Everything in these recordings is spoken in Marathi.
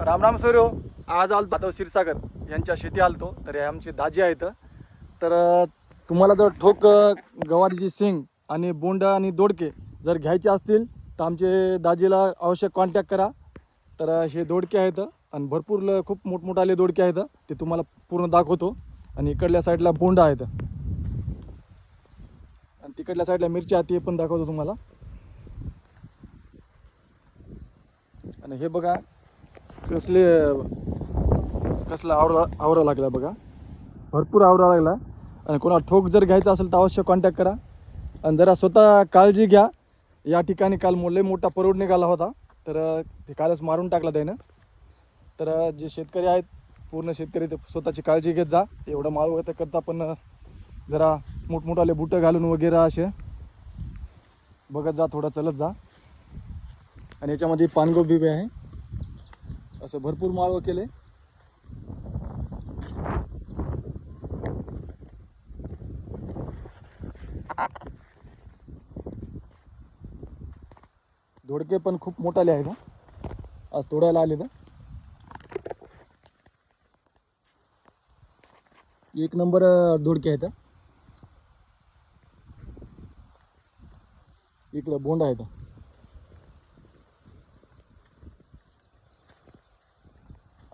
राम राम सूर्यो. आज आलतो आता क्षीरसागर यांच्या शेती आलतो. तर हे आमचे दाजी आहेत. तर तुम्हाला जर ठोक गवारीची शेंग आणि बोंड आणि दोडके जर घ्यायचे असतील तर आमचे दाजीला आवश्यक कॉन्टॅक्ट करा. तर हे दोडके आहेत आणि भरपूर खूप मोठमोठाले दोडके आहेत, ते तुम्हाला पूर्ण दाखवतो. आणि इकडल्या साईडला बोंड आहेत आणि तिकडल्या साईडला मिरच्या ते पण दाखवतो तुम्हाला. आणि हे बघा कसला आवरा लागला बघा, भरपूर आवरा लागला. आणि कोणाला ठोक जर घ्यायचा असेल तर अवश्य कॉन्टॅक्ट करा. आणि जरा स्वतः काळजी घ्या. या ठिकाणी काल लय मोठा परोड निघाला होता, तर ते कालच मारून टाकला त्यानं. तर जे शेतकरी आहेत पूर्ण शेतकरी ते स्वतःची काळजी घेत जा. एवढं माल वगैरे करता पण जरा मोठमोठाले बुटं घालून वगैरे असे बघत जा, थोडं चलत जा. आणि याच्यामध्ये पानगोबी बी आहे. असं भरपूर माळ केले. दोडके पण खूप मोठाले आहे ना, आज तोडायला आले. तर एक नंबर दोडके आहेत. इकडे बोंड आहेत.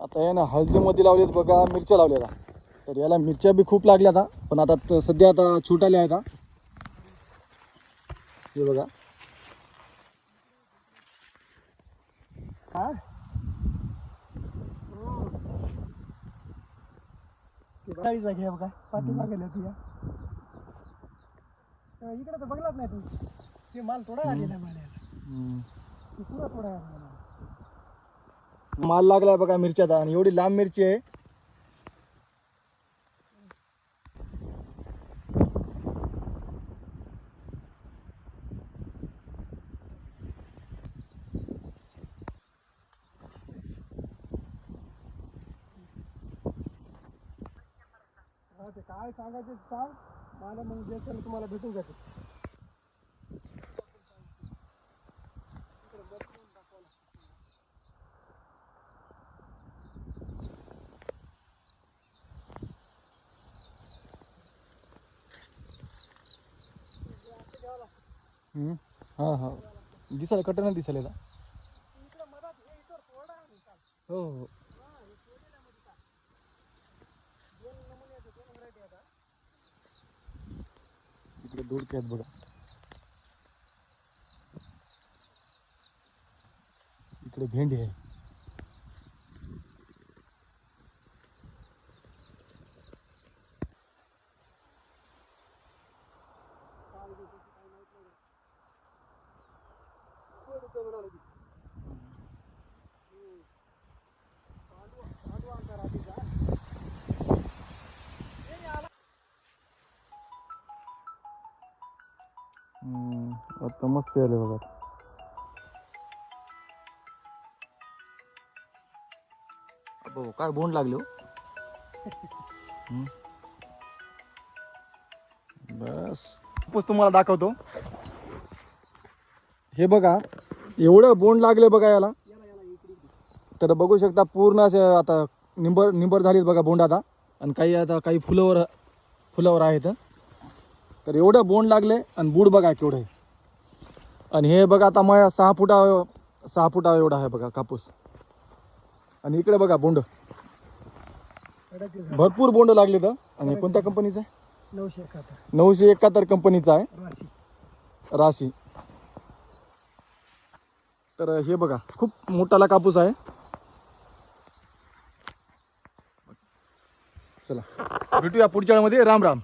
आता हे ना हळदीमध्ये लावलेत बघा, मिरच्या लावल्या. तर याला मिरच्या बी खूप लागल्या आता, पण आता सध्या आता छुटाल्या आहेत. हे बघा बघा पाठी मागेल होती इकडे तर बघलाच नाही तू. ते माल थोडा आलेला पुरा थोडा माल लागलाय बघा मिरच्याचा. आणि एवढी लांब मिरची आहे. ते काय सांगायचं सांग मला, मग जे तुम्हाला भेटून जाते. हां हां दिसायला कटन दिसायला. हो हो इकडे दोडके आहेत बघा. इकडे भेंडी आहे. आता मस्त आले बघा. अबो काय बोंड लागले हो. बस तुम्हाला दाखवतो. हे बघा एवढं बोंड लागले बघा याला. तर बघू शकता पूर्ण असे आता निंबर झालीत बघा बोंड आता. आणि काही आता काही फुलावर आहेत. तर एवढं बोंड लागले. आणि बूड बघा केवढं आहे. आणि हे बघा आता मग 6 फुटा एवढा आहे बघा कापूस. आणि इकडे बघा बोंड, भरपूर बोंड लागले. तर आणि कोणत्या कंपनीचं आहे? 971 कंपनीचा आहे, राशी. तर हे बघा खूप मोठाला कापूस आहे. चला भेटूया पुढच्या वेळेमध्ये. राम राम.